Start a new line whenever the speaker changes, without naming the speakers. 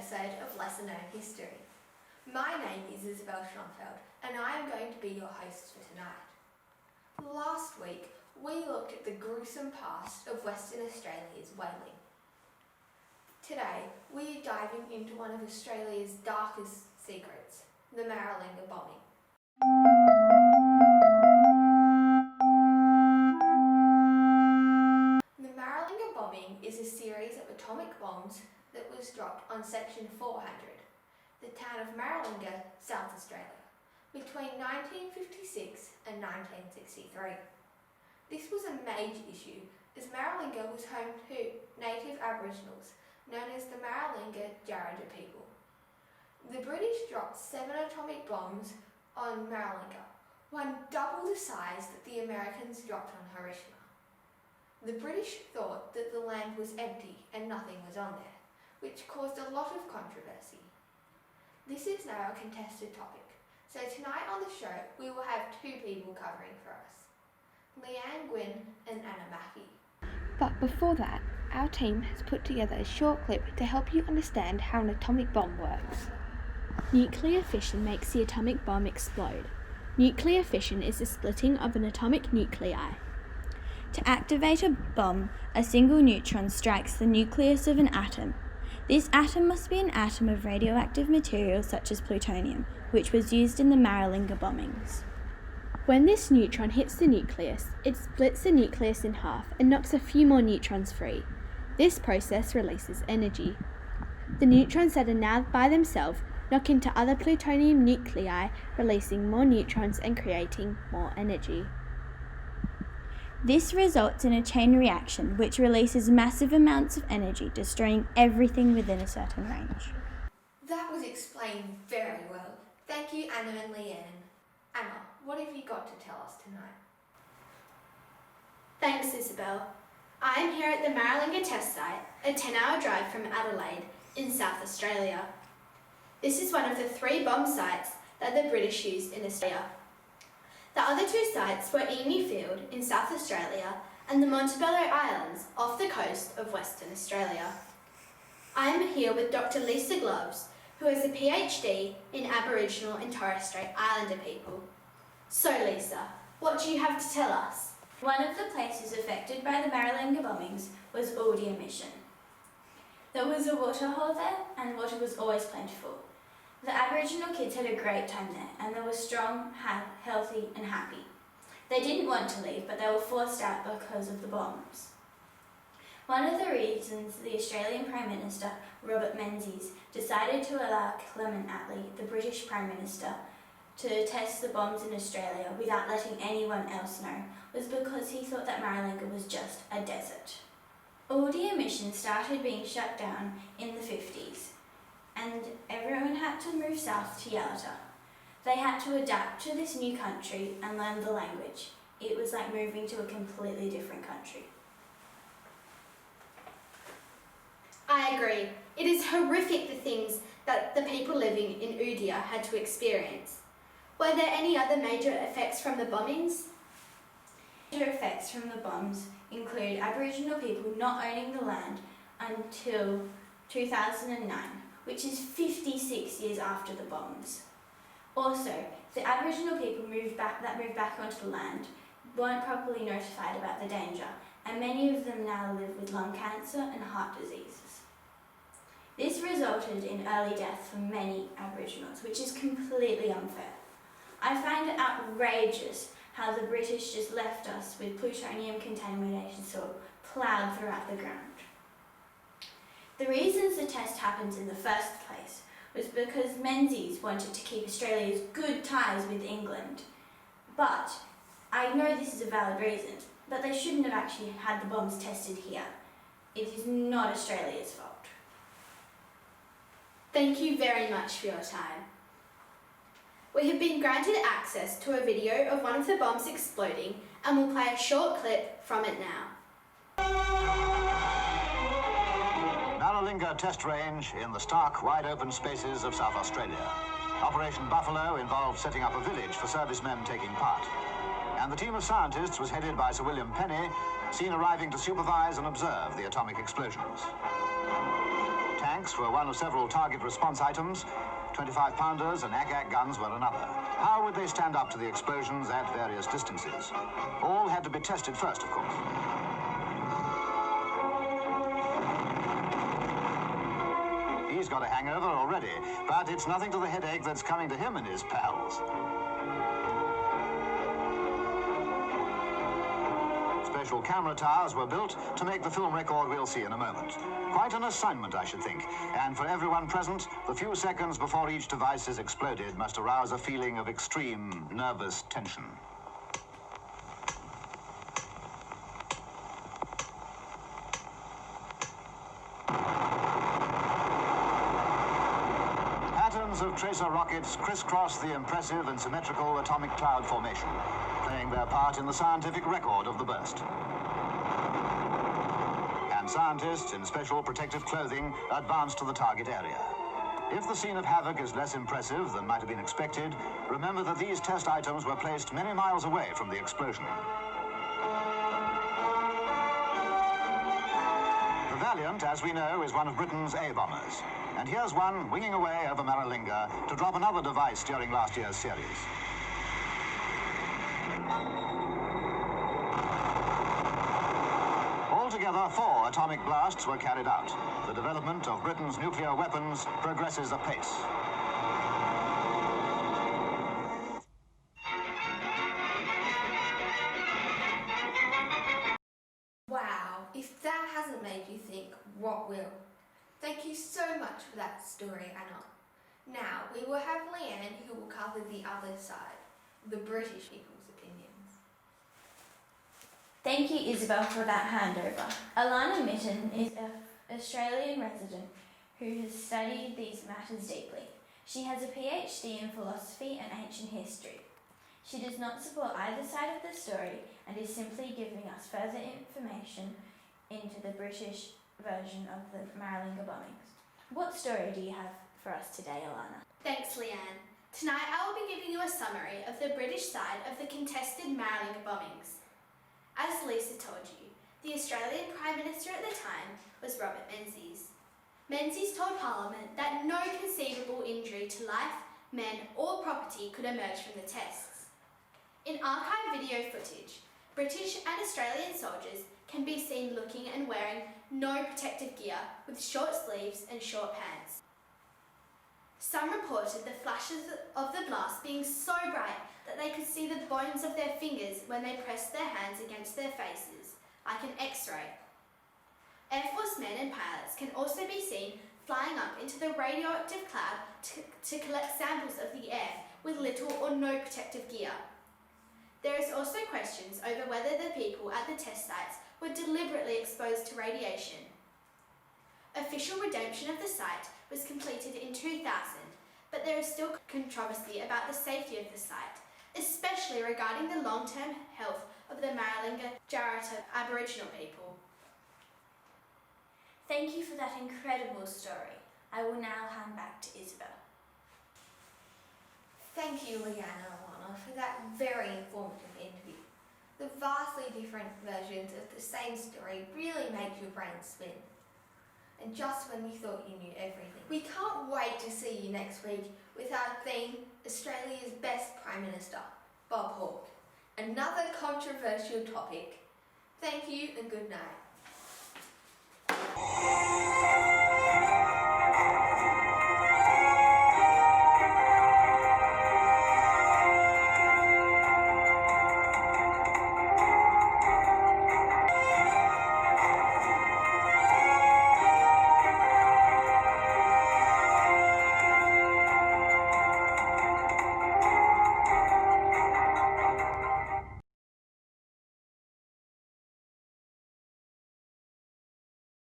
episode of Lesser Known History. My name is Isabel Schonfeld and I am going to be your host for tonight. Last week we looked at the gruesome past of Western Australia's whaling. Today we are diving into one of Australia's darkest secrets, the Maralinga bombing. The Maralinga bombing is a series of atomic bombs that was dropped on Section 400, the town of Maralinga, South Australia, between 1956 and 1963. This was a major issue as Maralinga was home to native Aboriginals known as the Maralinga Jarrada people. The British dropped 7 atomic bombs on Maralinga, one double the size that the Americans dropped on Hiroshima. The British thought that the land was empty and nothing was on there, which caused a lot of controversy. This is now a contested topic, so tonight on the show we will have 2 people covering for us, Leanne Gwynn and Anna Mackey.
But before that, our team has put together a short clip to help you understand how an atomic bomb works.
Nuclear fission makes the atomic bomb explode. Nuclear fission is the splitting of an atomic nuclei. To activate a bomb, a single neutron strikes the nucleus of an atom. This atom must be an atom of radioactive material such as plutonium, which was used in the Maralinga bombings. When this neutron hits the nucleus, it splits the nucleus in half and knocks a few more neutrons free. This process releases energy. The neutrons that are now by themselves knock into other plutonium nuclei, releasing more neutrons and creating more energy. This results in a chain reaction which releases massive amounts of energy, destroying everything within a certain range.
That was explained very well. Thank you, Anna and Leanne. Anna, what have you got to tell us tonight?
Thanks, Isabel. I am here at the Maralinga test site, a 10-hour drive from Adelaide in South Australia. This is one of the 3 bomb sites that the British used in Australia. The other 2 sites were Emu Field in South Australia and the Montebello Islands off the coast of Western Australia. I am here with Dr. Lisa Gloves, who has a PhD in Aboriginal and Torres Strait Islander people. So Lisa, what do you have to tell us?
One of the places affected by the Maralinga bombings was Aldia Mission. There was a waterhole there and water was always plentiful. The Aboriginal kids had a great time there and they were strong, healthy and happy. They didn't want to leave, but they were forced out because of the bombs. One of the reasons the Australian Prime Minister, Robert Menzies, decided to allow Clement Attlee, the British Prime Minister, to test the bombs in Australia without letting anyone else know was because he thought that Maralinga was just a desert. Aldia Mission started being shut down in the 50s. And everyone had to move south to Yalata. They had to adapt to this new country and learn the language. It was like moving to a completely different country.
I agree. It is horrific the things that the people living in Udia had to experience. Were there any other major effects from the bombings?
Major effects from the bombs include Aboriginal people not owning the land until 2009. Which is 56 years after the bombs. Also, the Aboriginal people that moved back onto the land weren't properly notified about the danger, and many of them now live with lung cancer and heart diseases. This resulted in early death for many Aboriginals, which is completely unfair. I find it outrageous how the British just left us with plutonium-contaminated soil ploughed throughout the ground. The reasons the test happened in the first place was because Menzies wanted to keep Australia's good ties with England. But I know this is a valid reason, but they shouldn't have actually had the bombs tested here. It is not Australia's fault.
Thank you very much for your time. We have been granted access to a video of one of the bombs exploding and will play a short clip from it now.
Maralinga test range in the stark, wide-open spaces of South Australia. Operation Buffalo involved setting up a village for servicemen taking part. And the team of scientists was headed by Sir William Penny, seen arriving to supervise and observe the atomic explosions. tanks were one of several target response items. 25-pounders and AK guns were another. How would they stand up to the explosions at various distances? All had to be tested first, of course. He's got a hangover already, but it's nothing to the headache that's coming to him and his pals. Special camera towers were built to make the film record we'll see in a moment. Quite an assignment, I should think. And for everyone present, the few seconds before each device is exploded must arouse a feeling of extreme nervous tension. Patterns of tracer rockets crisscross the impressive and symmetrical atomic cloud formation, playing their part in the scientific record of the burst. And scientists in special protective clothing advance to the target area. If the scene of havoc is less impressive than might have been expected, remember that these test items were placed many miles away from the explosion. The Valiant, as we know, is one of Britain's A-bombers. And here's one winging away over Maralinga to drop another device during last year's series. Altogether, 4 atomic blasts were carried out. The development of Britain's nuclear weapons progresses apace.
Wow, if that hasn't made you think, what will? Thank you so much for that story, Anna. Now, we will have Leanne who will cover the other side, the British people's opinions.
Thank you, Isabel, for that handover. Alana Mitten is an Australian resident who has studied these matters deeply. She has a PhD in philosophy and ancient history. She does not support either side of the story and is simply giving us further information into the British version of the Maralinga bombings. What story do you have for us today, Alana?
Thanks, Leanne. Tonight I will be giving you a summary of the British side of the contested Maralinga bombings. As Lisa told you, the Australian Prime Minister at the time was Robert Menzies. Menzies told Parliament that no conceivable injury to life, men or property could emerge from the tests. In archived video footage, British and Australian soldiers can be seen looking and wearing no protective gear with short sleeves and short pants. Some reported the flashes of the blast being so bright that they could see the bones of their fingers when they pressed their hands against their faces, like an X-ray. Air Force men and pilots can also be seen flying up into the radioactive cloud to collect samples of the air with little or no protective gear. There is also questions over whether the people at the test sites were deliberately exposed to radiation. Official redemption of the site was completed in 2000, but there is still controversy about the safety of the site, especially regarding the long-term health of the Maralinga Jarrata Aboriginal people.
Thank you for that incredible story. I will now hand back to Isabel.
Thank you, Leanne and Alana, for that very informative interview. The vastly different versions of the same story really make your brain spin. And just when you thought you knew everything. We can't wait to see you next week with our theme, Australia's Best Prime Minister, Bob Hawke. Another controversial topic. Thank you and good night.